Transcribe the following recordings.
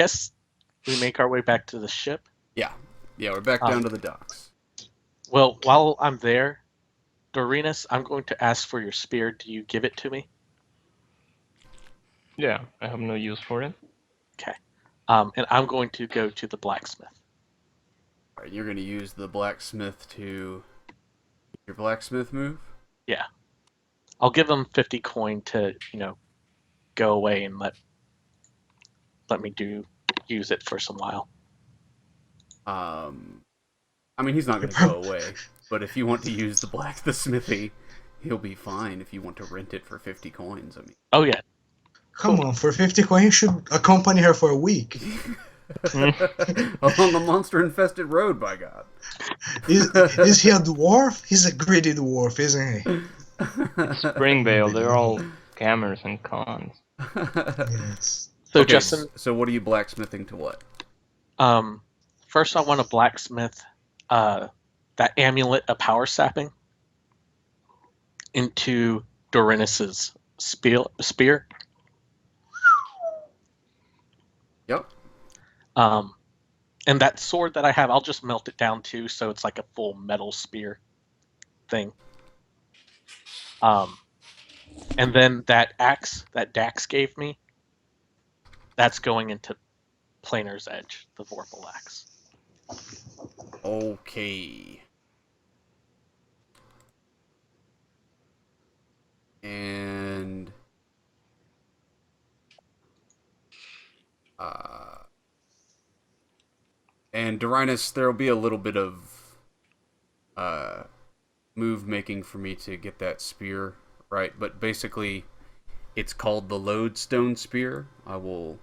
Yes, we make our way back to the ship. Yeah, we're back down to the docks. Well, while I'm there, Dorinus, I'm going to ask for your spear. Do you give it to me? Yeah, I have no use for it. Okay. And I'm going to go to the blacksmith. All right, you're going to use the blacksmith to... Your blacksmith move? Yeah. I'll give him 50 coin to, go away and let me use it for some while. I mean, he's not going to go away, but if you want to use the smithy, he'll be fine if you want to rent it for 50 coins. I mean, oh yeah. Come on, for 50 coins, you should accompany her for a week. Along the monster-infested road, by God. Is he a dwarf? He's a greedy dwarf, isn't he? Springvale, they're all scammers and cons. Yes. So Okay, Justin, so what are you blacksmithing to what? first I want to blacksmith that amulet of power sapping into Dorinus's spear. Yep. And that sword that I have, I'll just melt it down too, so it's like a full metal spear thing. And then that axe that Dax gave me, that's going into Planer's Edge, the Vorpal axe. Okay. And... And Dorinus, there'll be a little bit of move making for me to get that spear right, but basically it's called the Lodestone Spear. I will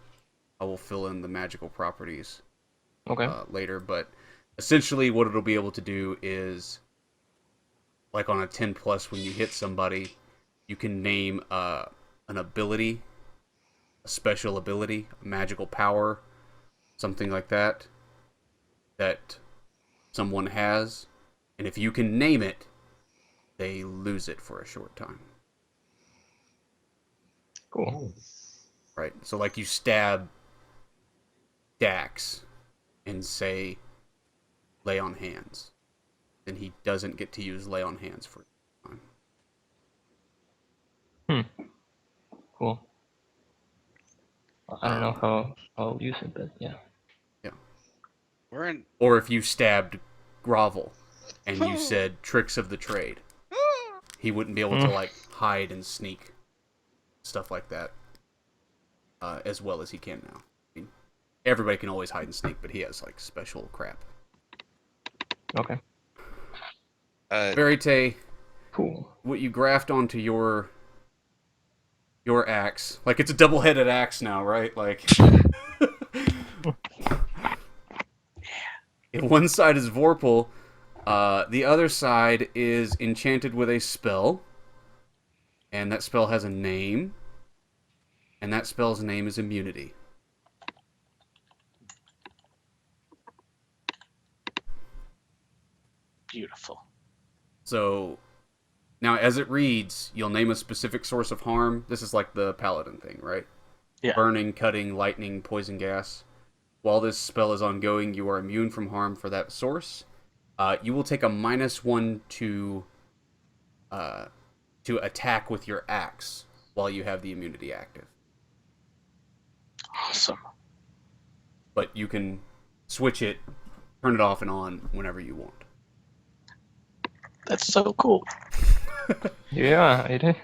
fill in the magical properties later, but essentially what it'll be able to do is, like on a 10 plus, when you hit somebody, you can name an ability, a special ability, a magical power, something like that someone has, and if you can name it, they lose it for a short time. Cool. Right? So like you stab Dax and say lay on hands, then he doesn't get to use lay on hands for a time. Cool. I don't know how I'll use it, but yeah. Or if you stabbed Grovel and you said tricks of the trade, he wouldn't be able to like hide and sneak, stuff like that, as well as he can now. I mean, everybody can always hide and sneak, but he has like special crap. Okay. Verite, Cool. what you graft onto your axe, like it's a double-headed axe now, right? Like, one side is Vorpal, the other side is enchanted with a spell, and that spell has a name, and that spell's name is immunity. Beautiful. So, now as it reads, you'll name a specific source of harm. This is like the paladin thing, right? Yeah. Burning, cutting, lightning, poison gas. While this spell is ongoing, you are immune from harm for that source. You will take a -1 to attack with your axe while you have the immunity active. Awesome. But you can switch it, turn it off and on whenever you want. That's so cool. Yeah, it is.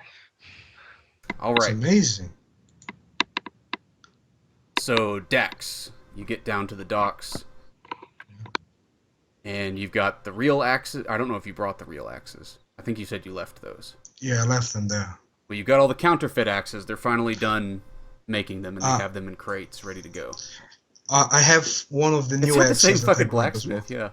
All It's right. amazing. So, Dax, you get down to the docks, and you've got the real axes. I don't know if you brought the real axes. I think you said you left those. Yeah, I left them there. Well, you got all the counterfeit axes. They're finally done making them, and they have them in crates ready to go. I have one of the It's new like the axes. same that I fucking bought as well. blacksmith, yeah.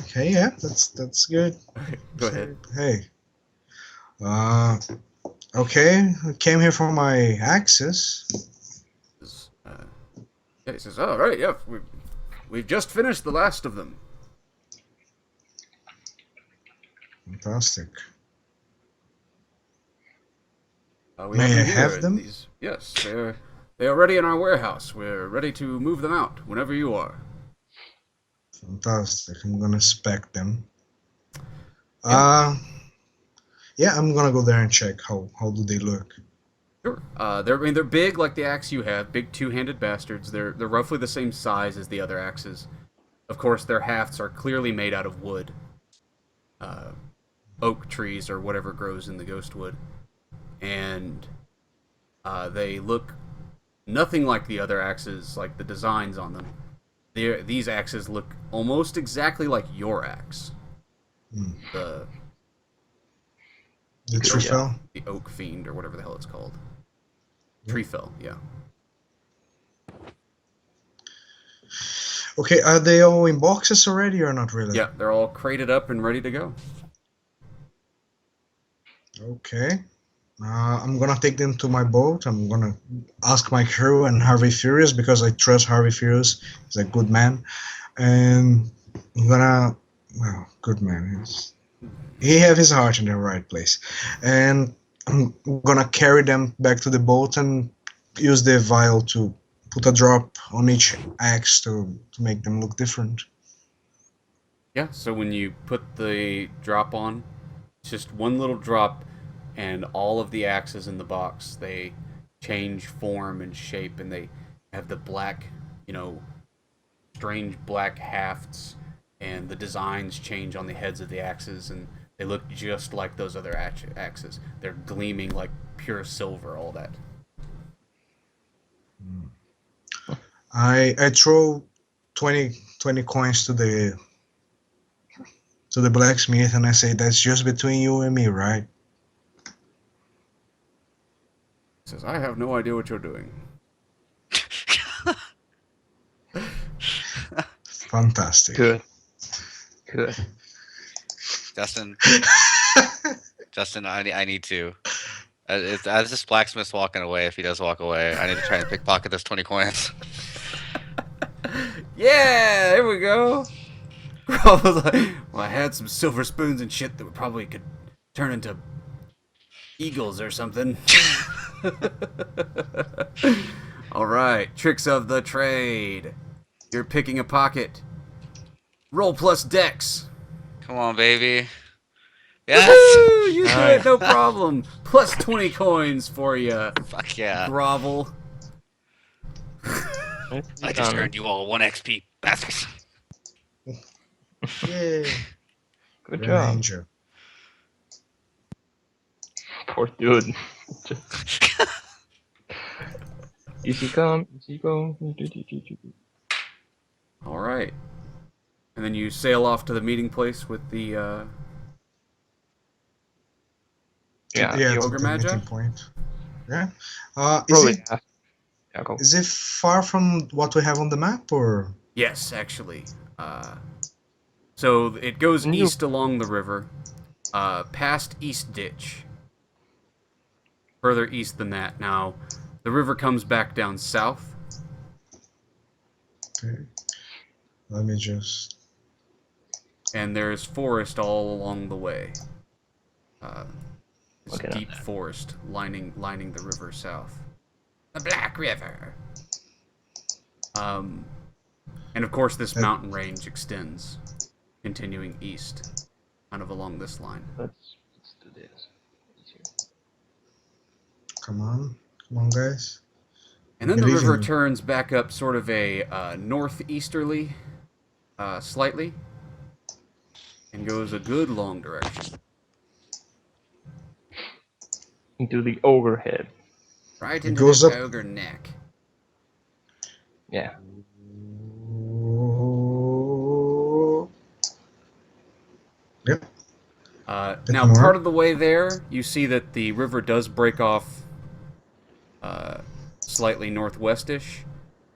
Okay, yeah, that's good. Go ahead. Hey. Okay, I came here for my axes. Yeah, he says, "Oh, right, yeah, we've just finished the last of them." Fantastic. We May I here. have them? Yes, they are ready in our warehouse. We're ready to move them out whenever you are. Fantastic. I'm gonna spec them. Yeah. Yeah, I'm gonna go there and check how do they look. Sure. They're big like the axe you have, big two-handed bastards. They're roughly the same size as the other axes. Of course, their hafts are clearly made out of wood, oak trees or whatever grows in the ghost wood, and they look nothing like the other axes, like the designs on them. These axes look almost exactly like your axe. Hmm. The Trifel? The oak fiend or whatever the hell it's called. Trifel, yeah. Okay, are they all in boxes already or not really? Yeah, they're all crated up and ready to go. Okay. I'm gonna take them to my boat. I'm gonna ask my crew and Harvey Furious because I trust Harvey Furious. He's a good man. And I'm gonna... Well, good man. He have his heart in the right place. And I'm gonna carry them back to the boat and use the vial to put a drop on each axe to make them look different. Yeah, so when you put the drop on, it's just one little drop, and all of the axes in the box, they change form and shape, and they have the black, strange black hafts, and the designs change on the heads of the axes, and they look just like those other axes. They're gleaming like pure silver, all that. I throw 20 coins to the blacksmith and I say, that's just between you and me, right? He says, I have no idea what you're doing. Fantastic. Good. Justin, I need to. As this blacksmith's walking away, if he does walk away, I need to try and pickpocket those 20 coins. Yeah, there we go. Growl was like, well, I had some silver spoons and shit that would probably could turn into eagles or something. All right, tricks of the trade. You're picking a pocket. Roll plus dex. Come on, baby. Yes! Woo-hoo! You do it, no problem. Plus 20 coins for you. Fuck yeah. Grovel. I just earned you all 1 XP, bastards. Yay. Good job. Ranger. Poor dude. Easy come, easy go. All right. And then you sail off to the meeting place with the Yeah, Ogre the Magi? meeting point. Yeah. Go. Is it far from what we have on the map, or? Yes, actually. So it goes east along the river, past East Ditch. Further east than that. Now, the river comes back down south. Okay. Let me just... And there's forest all along the way. This Okay, deep forest lining the river south. The Black River. And of course this mountain range extends, continuing east, kind of along this line. Let's do this. Come on, guys. And then the river turns back up sort of a northeasterly, slightly, and goes a good long direction. Into the ogre head. Right into goes the up. ogre neck. Yeah. Yep. Now, part of the way there, you see that the river does break off slightly northwestish,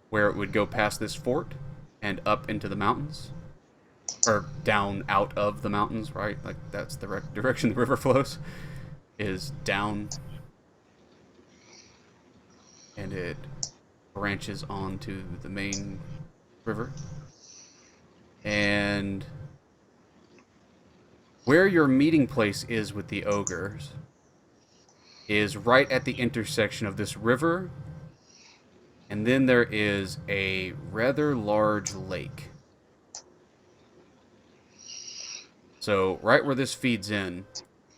where it would go past this fort and up into the mountains. Or down out of the mountains, right? Like, that's the direction the river flows, is down. And it branches onto the main river. And where your meeting place is with the ogres is right at the intersection of this river, and then there is a rather large lake. So right where this feeds in,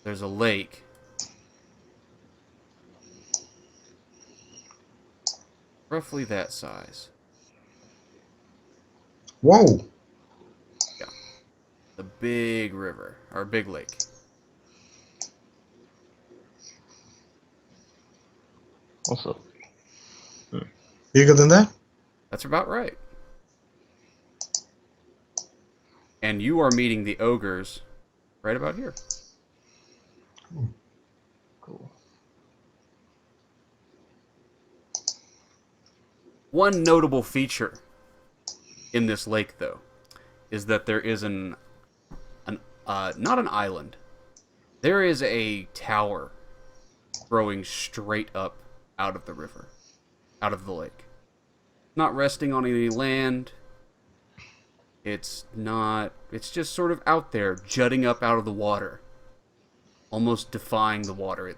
there's a lake. Roughly that size. Whoa! Yeah. The big river, or big lake. Also. Bigger than that? That's about right. And you are meeting the ogres right about here. Cool. One notable feature in this lake, though, is that there is not an island. There is a tower growing straight up out of the river, out of the lake. Not resting on any land. It's just sort of out there, jutting up out of the water, almost defying the water.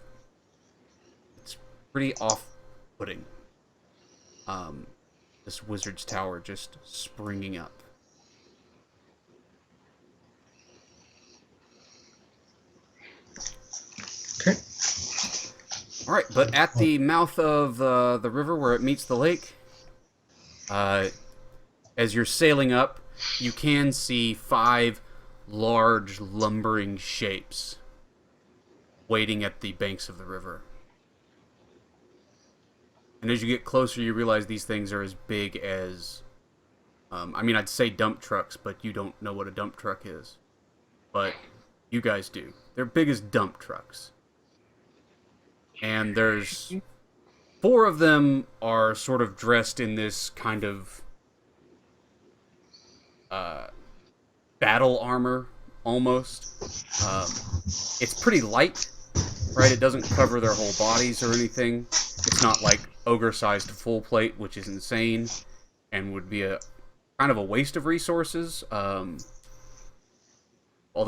It's pretty off-putting. This wizard's tower just springing up. Okay. All right, but at the mouth of the river where it meets the lake, as you're sailing up, you can see 5 large lumbering shapes waiting at the banks of the river. And as you get closer, you realize these things are as big as... I'd say dump trucks, but you don't know what a dump truck is. But you guys do. They're big as dump trucks. And there's 4 of them are sort of dressed in this kind of battle armor, almost. It's pretty light, right? It doesn't cover their whole bodies or anything. It's not like ogre-sized full plate, which is insane and would be a kind of a waste of resources. Although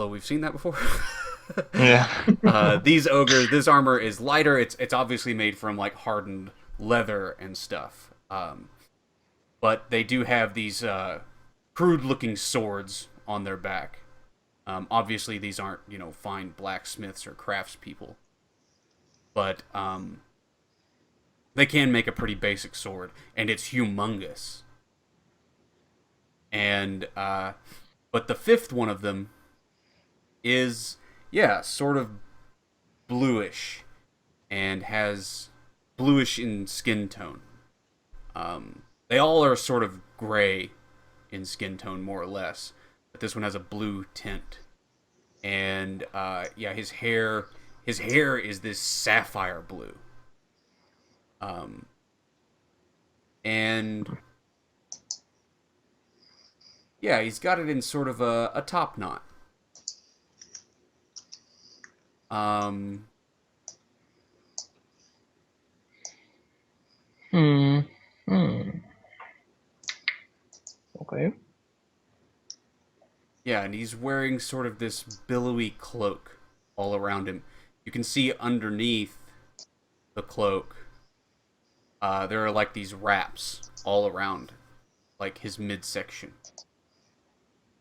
we've seen that before. Yeah. These ogres, this armor is lighter. It's obviously made from like hardened leather and stuff. But they do have these crude-looking swords on their back. Obviously, these aren't fine blacksmiths or craftspeople, but they can make a pretty basic sword, and it's humongous. And but the 5th one of them is sort of bluish, and has bluish in skin tone. They all are sort of gray in skin tone, more or less, but this one has a blue tint. And his hair is this sapphire blue. And he's got it in sort of a top knot. Okay. Yeah, and he's wearing sort of this billowy cloak all around him. You can see underneath the cloak, there are like these wraps all around, like his midsection.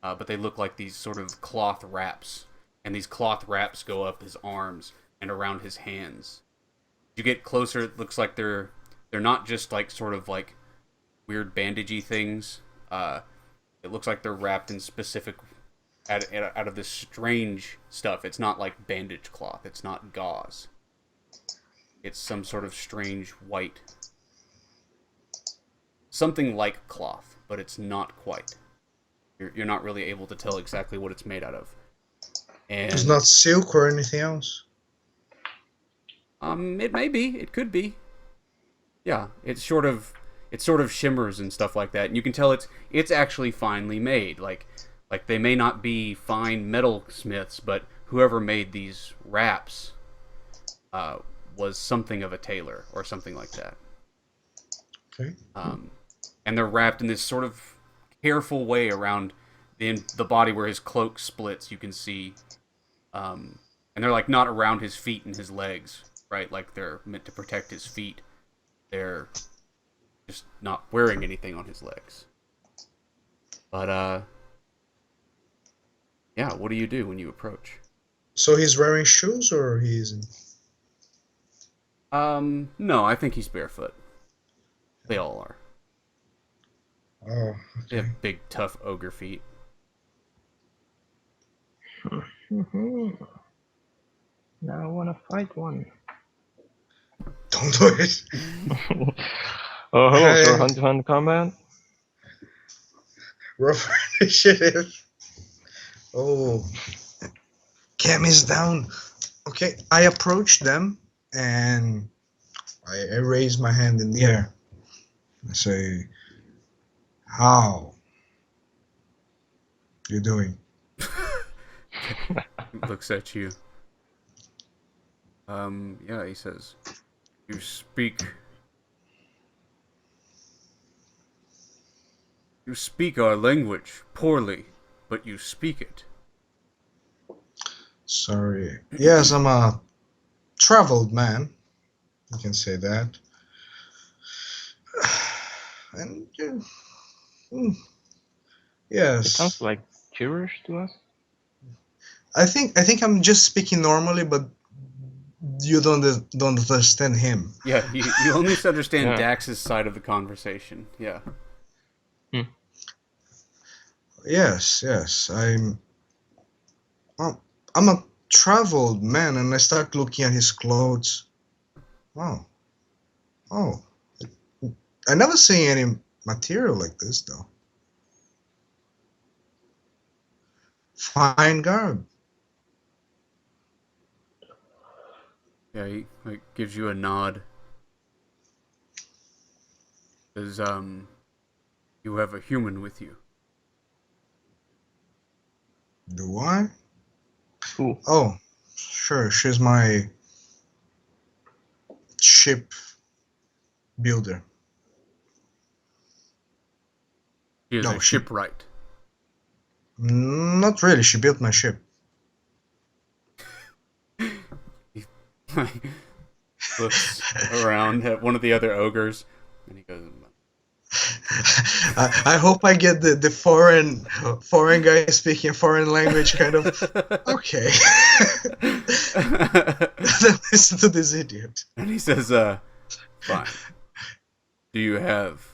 But they look like these sort of cloth wraps, and these cloth wraps go up his arms and around his hands. As you get closer, it looks like they're not just like sort of like weird bandagey things. It looks like they're wrapped in specific out of this strange stuff. It's not like bandage cloth. It's not gauze. It's some sort of strange white, something like cloth, but it's not quite. You're not really able to tell exactly what it's made out of. And It's not silk or anything else. It may be. It could be. Yeah, it sort of shimmers and stuff like that, and you can tell it's actually finely made. Like they may not be fine metalsmiths, but whoever made these wraps was something of a tailor or something like that. Okay. And they're wrapped in this sort of careful way around the body where his cloak splits. You can see, and they're like not around his feet and his legs. right? Like they're meant to protect his feet. They're just not wearing anything on his legs. But yeah, what do you do when you approach? So he's wearing shoes or he isn't? No, I think he's barefoot. They all are. Oh, They okay. have big, tough ogre feet. Now I want to fight one. Don't do it. Oh, hello, Hey. sir. Hand-to-hand combat. Rough initiative. Oh, Cam is down. Okay, I approach them and I raise my hand in the air. I say, "How you doing?" He looks at you. Yeah, he says, You speak our language poorly, but you speak it. Sorry. Yes, I'm a traveled man. You can say that. And It sounds yes, like gibberish to us. I think I'm just speaking normally, but you don't understand him. Yeah, you only understand Yeah. Dax's side of the conversation. Yeah. Yes, I'm a traveled man, and I start looking at his clothes. Oh, oh, I never seen any material like this though. Fine garb. Yeah, he like gives you a nod. Says, you have a human with you. Do I? Who? Oh, sure. She's my ship builder. He is No, a she- shipwright. Not really. She built my ship. He looks around at one of the other ogres, and he goes, I hope I get the foreign guy speaking foreign language kind of. Okay. Listen to this idiot. and he says, fine. Do you have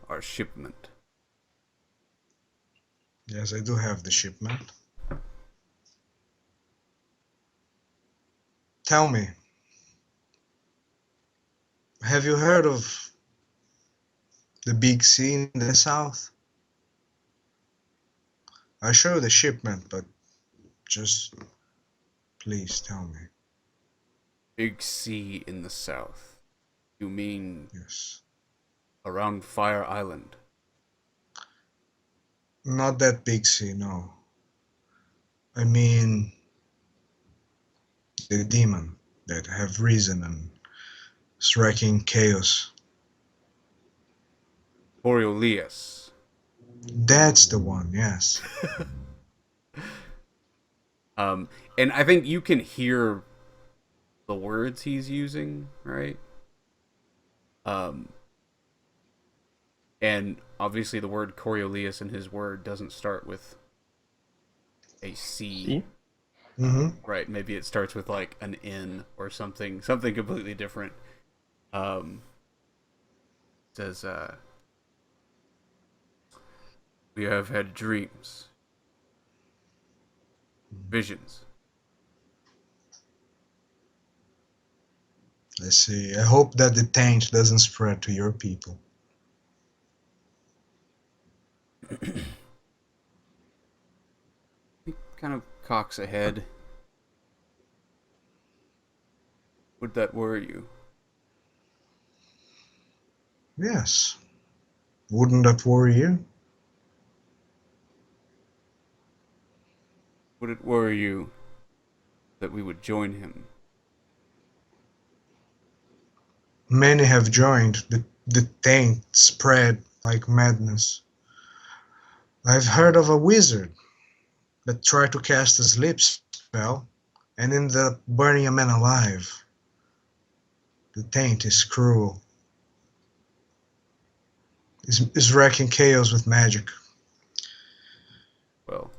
our shipment? Yes, I do have the shipment. Tell me, have you heard of the big sea in the south? I show you the shipment, but just please tell me. Big sea in the south. You mean Yes. around Fire Island? Not that big sea, no. I mean the demon that have risen and striking chaos. Coriolis. That's the one, yes. And I think you can hear the words he's using, right? And obviously the word Coriolis in his word doesn't start with a C. See? Mm-hmm. Right, maybe it starts with like an N or something completely different. Says, we have had dreams, visions. Let's see. I hope that the taint doesn't spread to your people. He kind of cocks ahead. Would that worry you? Yes. Wouldn't that worry you? Would it worry you that we would join him? Many have joined. The taint spread like madness. I've heard of a wizard that tried to cast a sleep spell and ended up burning a man alive. The taint is cruel. Is wrecking chaos with magic. Well,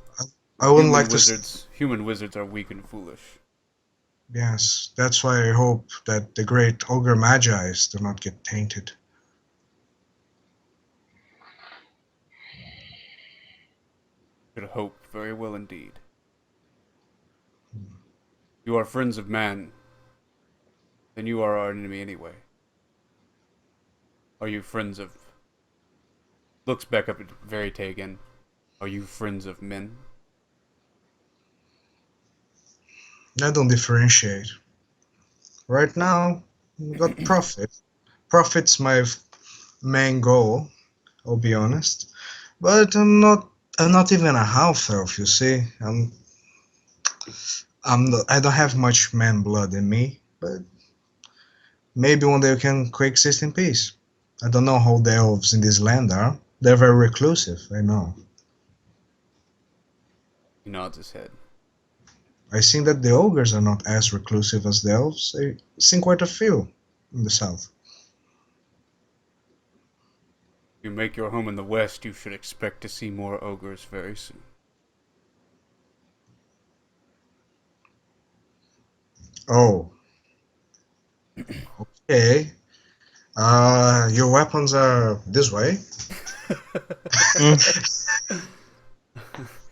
I wouldn't like to. Human wizards are weak and foolish. Yes, that's why I hope that the great Ogre Magi do not get tainted. Should hope very well indeed. You are friends of man, then you are our enemy anyway. Are you friends of... Looks back up at Verite again. Are you friends of men? I don't differentiate. Right now, we got profit. Profit's my main goal, I'll be honest. But I'm not even a half elf, you see. I don't have much man blood in me, but maybe one day we can coexist in peace. I don't know how the elves in this land are. They're very reclusive, I know. He nods his head. I think that the ogres are not as reclusive as the elves. I've seen quite a few in the south. If you make your home in the west, you should expect to see more ogres very soon. Oh. Okay. Your weapons are this way.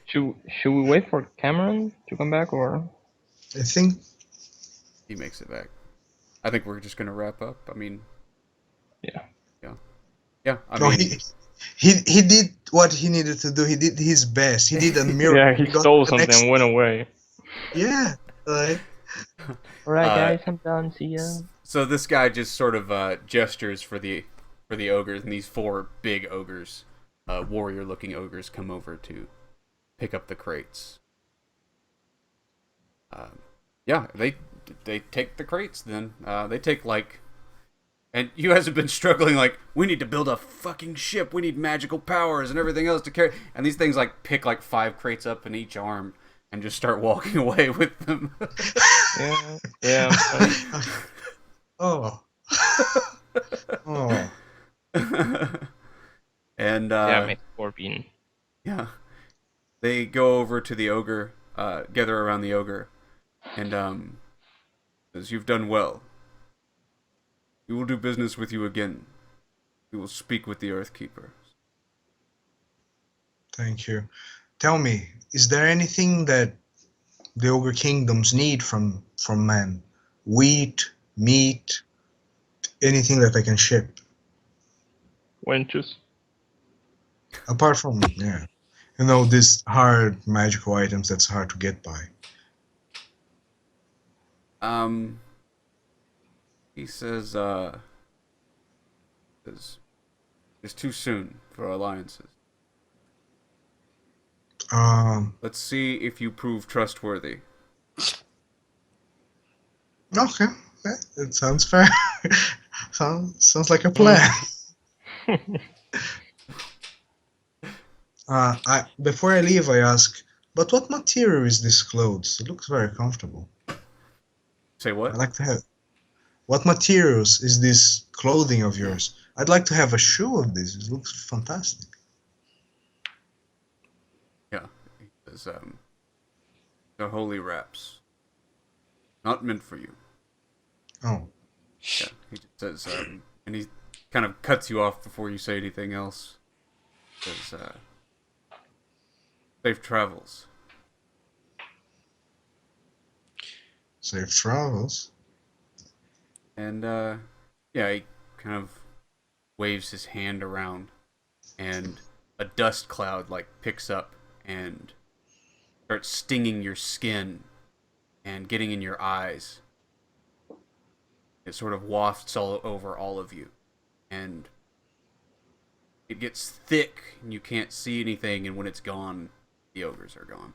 Should we wait for Cameron to come back, or? I think he makes it back. I think we're just gonna wrap up. I mean, yeah. I mean, he did what he needed to do. He did his best. He did a miracle. Yeah, he stole something and went away. Yeah. Alright, guys, I'm done. See ya. So this guy just sort of gestures for the ogres, and these 4 big ogres, warrior-looking ogres, come over to pick up the crates. They take the crates. Then they take and you guys have been struggling. We need to build a fucking ship. We need magical powers and everything else to carry. And these things pick 5 crates up in each arm and just start walking away with them. Yeah. Oh. Oh. And make Scorpion. Yeah. They go over to the ogre, gather around the ogre, and says, "You've done well. We will do business with you again. We will speak with the Earthkeepers." Thank you. Tell me, is there anything that the ogre kingdoms need from man? Wheat, meat, anything that I can ship? Wenches. Apart from these hard magical items that's hard to get by. He says, it's too soon for alliances. Let's see if you prove trustworthy. Okay, it sounds fair. sounds like a plan. Before I leave, I ask, but what material is this clothes? It looks very comfortable. Say what? I'd like to have. What materials is this clothing of yours? I'd like to have a shoe of this. It looks fantastic. Yeah, he says, they're holy wraps. Not meant for you. Oh. Yeah, he just says, and he kind of cuts you off before you say anything else. He says, safe travels. Safe travels. And, he kind of waves his hand around, and a dust cloud, picks up and starts stinging your skin and getting in your eyes. It sort of wafts all over all of you, and it gets thick, and you can't see anything, and when it's gone, the ogres are gone.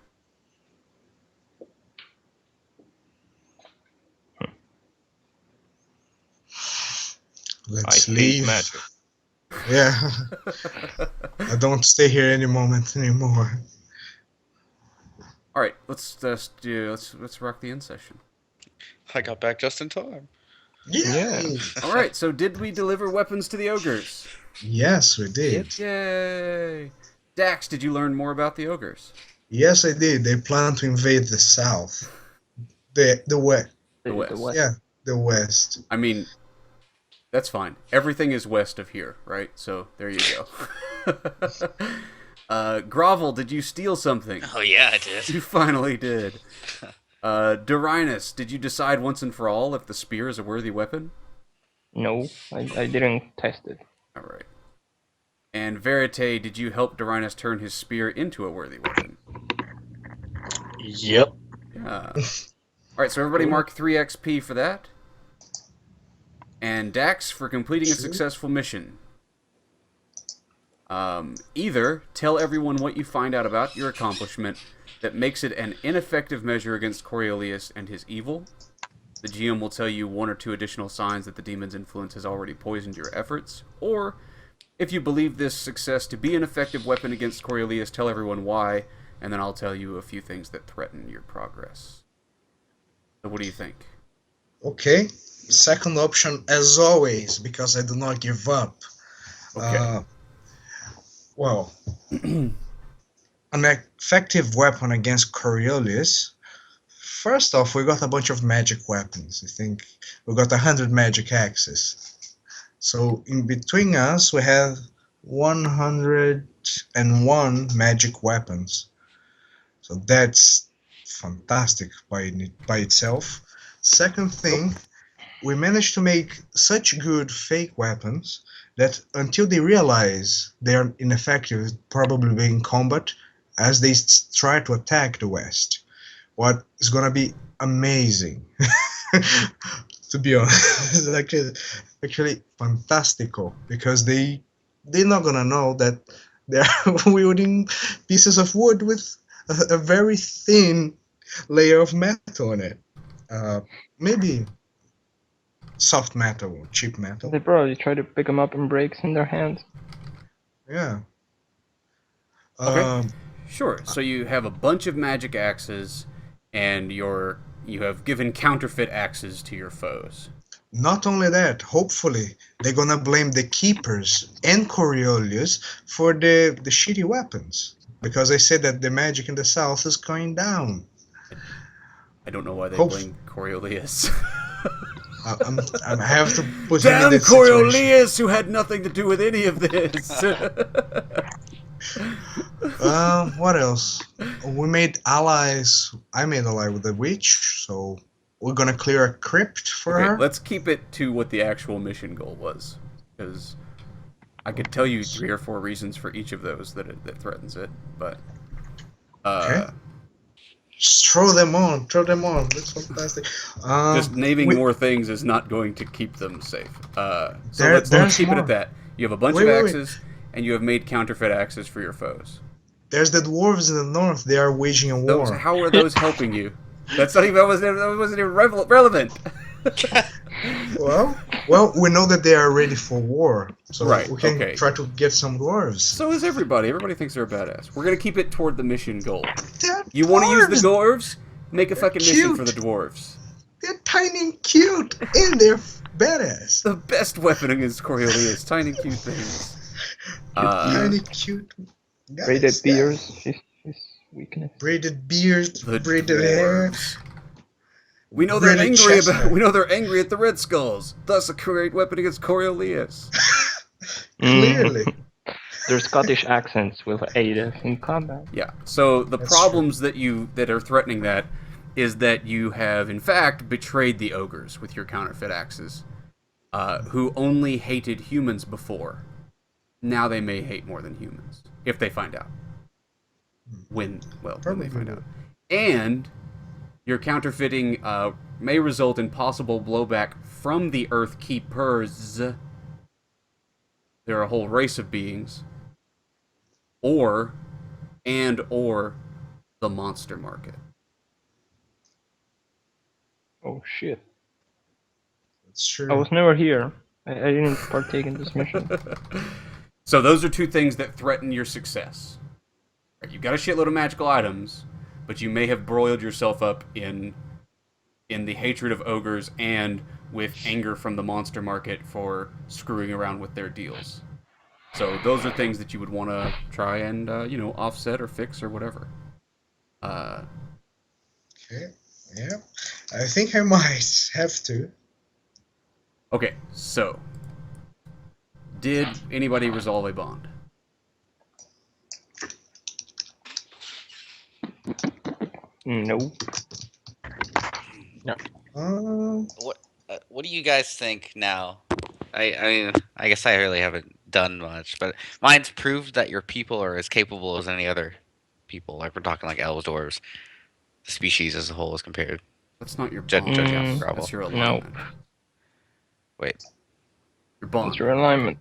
Let's I leave. hate magic. Yeah. I don't stay here any moment anymore. All right, let's rock the end session. I got back just in time. Yay! All right, so did we deliver weapons to the ogres? Yes, we did. Yay! Dax, did you learn more about the ogres? Yes, I did. They plan to invade the south. The west. The west. Yeah, the west. I mean, that's fine. Everything is west of here, right? So there you go. Grovel, did you steal something? Oh yeah, I did. You finally did. Dorinus, did you decide once and for all if the spear is a worthy weapon? No, I didn't test it. All right. And Verite, did you help Dorinus turn his spear into a worthy weapon? Yep. Yeah. Alright, so everybody mark 3 XP for that. And Dax for completing a successful mission. Either tell everyone what you find out about your accomplishment that makes it an ineffective measure against Coriolis and his evil. The GM will tell you 1 or 2 additional signs that the demon's influence has already poisoned your efforts. Or, if you believe this success to be an effective weapon against Coriolis, tell everyone why, and then I'll tell you a few things that threaten your progress. So what do you think? Okay. Second option, as always, because I do not give up. Okay. Well, an effective weapon against Coriolis. First off, we got a bunch of magic weapons. I think we got 100 magic axes. So in between us, we have 101 magic weapons. So that's fantastic by itself. Second thing, we managed to make such good fake weapons that until they realize they are ineffective, probably in combat, as they try to attack the West. What is gonna be amazing, to be honest. It's actually fantastical, because they're not gonna know that they're wielding pieces of wood with a very thin layer of metal on it. Maybe soft metal, cheap metal. They probably try to pick them up and breaks in their hands. Yeah. Okay. Sure. So you have a bunch of magic axes, and you have given counterfeit axes to your foes. Not only that, hopefully they're gonna blame the keepers and Coriolis for the shitty weapons, because they said that the magic in the south is going down. I don't know why they blame Coriolis. I have to put him in Damn this Coriolis, who had nothing to do with any of this. What else? We made allies. I made ally with the witch, so we're gonna clear a crypt for her. Let's keep it to what the actual mission goal was, because I could tell you 3 or 4 reasons for each of those that threatens it, but Okay. Just throw them on. That's fantastic. just naming more things is not going to keep them safe. So let's keep it at that. You have a bunch of axes, and you have made counterfeit axes for your foes. There's the dwarves in the north. They are waging a war. How are those helping you? That wasn't even relevant. Well, we know that they are ready for war, so we can try to get some dwarves. So is everybody. Everybody thinks they're a badass. We're gonna keep it toward the mission goal. You want want to use the dwarves? Make a fucking mission for the dwarves. They're tiny and cute, and they're badass. The best weapon against Coriolis, tiny cute things. Tiny cute guys. Braided beards, his weakness. Braided beards, braided hair. We know they're angry We know they're angry at the Red Skulls. Thus, a great weapon against Coriolis. Clearly. Their Scottish accents will aid us in combat. Yeah. So the problems that are threatening that is that you have in fact betrayed the ogres with your counterfeit axes, who only hated humans before. Now they may hate more than humans if they find out. When they find out. And your counterfeiting may result in possible blowback from the Earthkeepers. They're a whole race of beings. Or the monster market. Oh shit. That's true. I was never here. I didn't partake in this mission. So those are 2 things that threaten your success. You've got a shitload of magical items, but you may have broiled yourself up in the hatred of ogres and with anger from the monster market for screwing around with their deals. So those are things that you would want to try and, offset or fix or whatever. Okay, yeah. I think I might have to. Okay, so did anybody resolve a bond? No. No. What do you guys think now? I guess I really haven't done much, but mine's proved that your people are as capable as any other people. Like we're talking like elves, dwarves, the species as a whole is compared. That's not your Judging bond. from Mm, gravel. That's your no. alignment. Wait. Your bond. What's your alignment?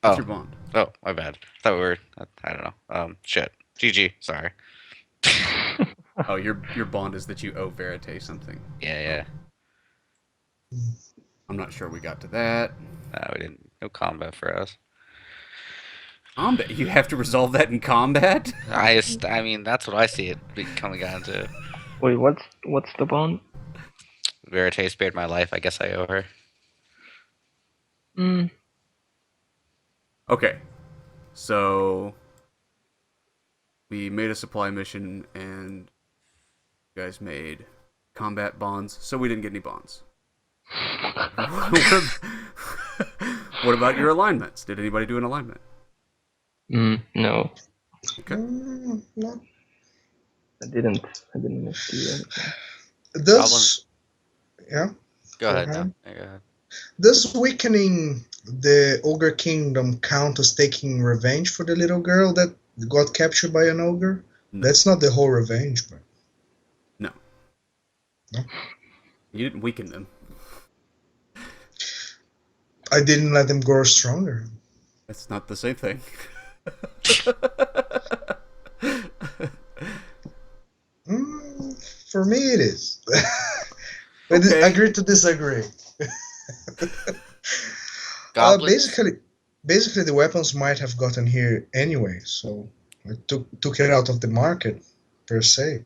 What's Oh. your bond? Oh, my bad. I thought we were. I don't know. Shit. GG. Sorry. Oh, your bond is that you owe Verite something. Yeah. I'm not sure we got to that. No, we didn't. No combat for us. Combat? You have to resolve that in combat? I mean, that's what I see it coming down to. Wait, what's the bond? Verite spared my life. I guess I owe her. Mm, Okay. So we made a supply mission and you guys made combat bonds, so we didn't get any bonds. What about your alignments? Did anybody do an alignment? no. Okay. No. I didn't do anything. Does yeah? Go ahead. ahead. No. Yeah, go ahead. Does weakening the ogre kingdom count as taking revenge for the little girl that got captured by an ogre? No. That's not the whole revenge, but No. No? You didn't weaken them. I didn't let them grow stronger. That's not the same thing. For me, it is. Okay. I agree to disagree. Goblins. Basically, the weapons might have gotten here anyway, so I took it out of the market per se.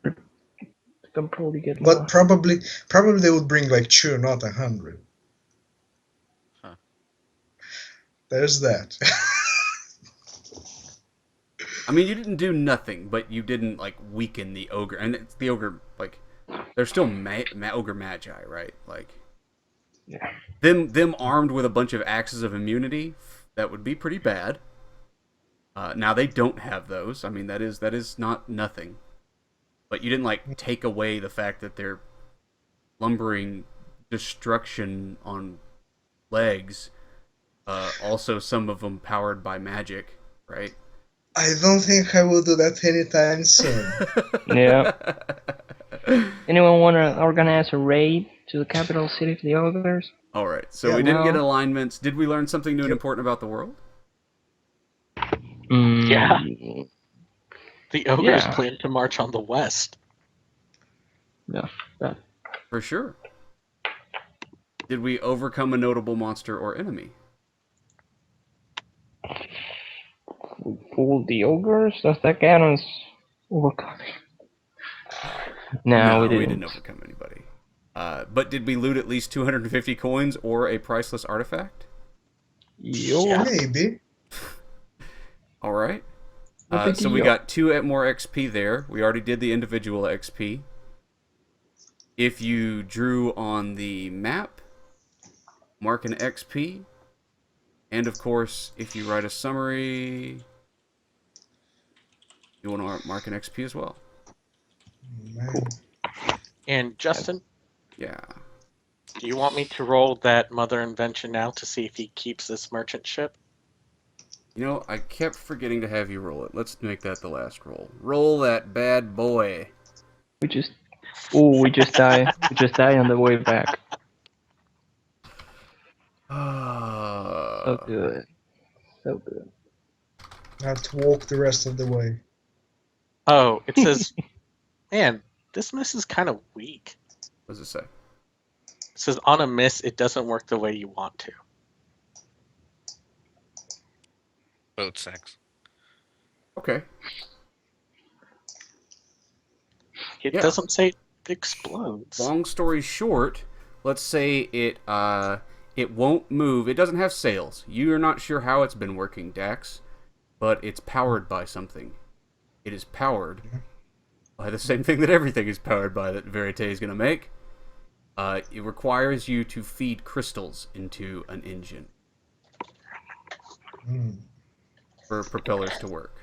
You can probably get But more. probably they would bring like 2, not 100. Huh. There's that. I mean, you didn't do nothing, but you didn't like weaken the ogre, and it's the ogre like they're still ogre magi, right? Like, Yeah. them armed with a bunch of axes of immunity, that would be pretty bad. Now they don't have those. I mean, that is not nothing, but you didn't like take away the fact that they're lumbering destruction on legs. Also, some of them powered by magic, right? I don't think I will do that anytime soon. Yeah. Anyone want to organize a raid to the capital city of the ogres? All right. So Yeah, we didn't get no. alignments. Did we learn something new and Yep. important about the world? Yeah. The ogres Yeah. plan to march on the west. Yeah. That. For sure. Did we overcome a notable monster or enemy? We fooled the ogres? Does that count as overcoming? No, we didn't. Overcome anybody. But did we loot at least 250 coins or a priceless artifact? Yo. Maybe. All right. What did So you we get? got 2 more XP there. We already did the individual XP. If you drew on the map, mark an XP. And of course, if you write a summary, you want to mark an XP as well. Man. Cool. And Justin, Yeah. do you want me to roll that mother invention now to see if he keeps this merchant ship? You know, I kept forgetting to have you roll it. Let's make that the last roll. Roll that bad boy. We just die. We just die on the way back. So good. So good. I have to walk the rest of the way. Oh, it says, man, this miss is kind of weak. What does it say? It says on a miss, it doesn't work the way you want to. Boat sex. Okay. It Yeah. doesn't say it explodes. Long story short, let's say it won't move. It doesn't have sails. You're not sure how it's been working, Dax, but it's powered by something. It is powered by the same thing that everything is powered by that Verite is going to make. It requires you to feed crystals into an engine for propellers to work.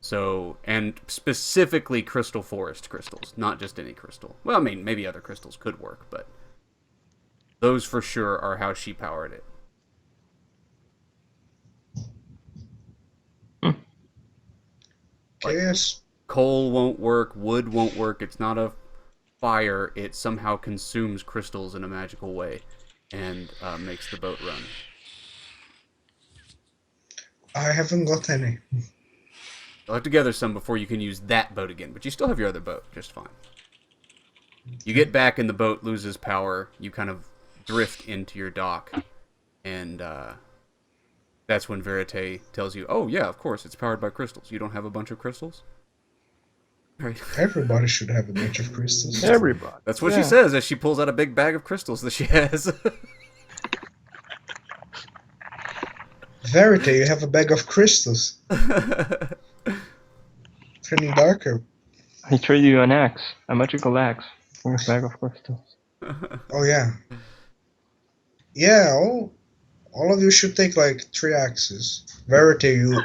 So, and specifically crystal forest crystals, not just any crystal. Well, I mean, maybe other crystals could work, but those for sure are how she powered it. Like, Yes. coal won't work, wood won't work, it's not a fire, it somehow consumes crystals in a magical way and makes the boat run. I haven't got any. You'll have to gather some before you can use that boat again, but you still have your other boat just fine. You get back and the boat loses power, you kind of drift into your dock, and that's when Verite tells you, oh yeah, of course, it's powered by crystals. You don't have a bunch of crystals? Right. Everybody should have a bunch of crystals. Everybody. That's what she says as she pulls out a big bag of crystals that she has. Verite, you have a bag of crystals. Turning darker. I trade you an axe, a magical axe, for a bag of crystals. Oh yeah. Yeah, all of you should take like 3 axes. Verite, you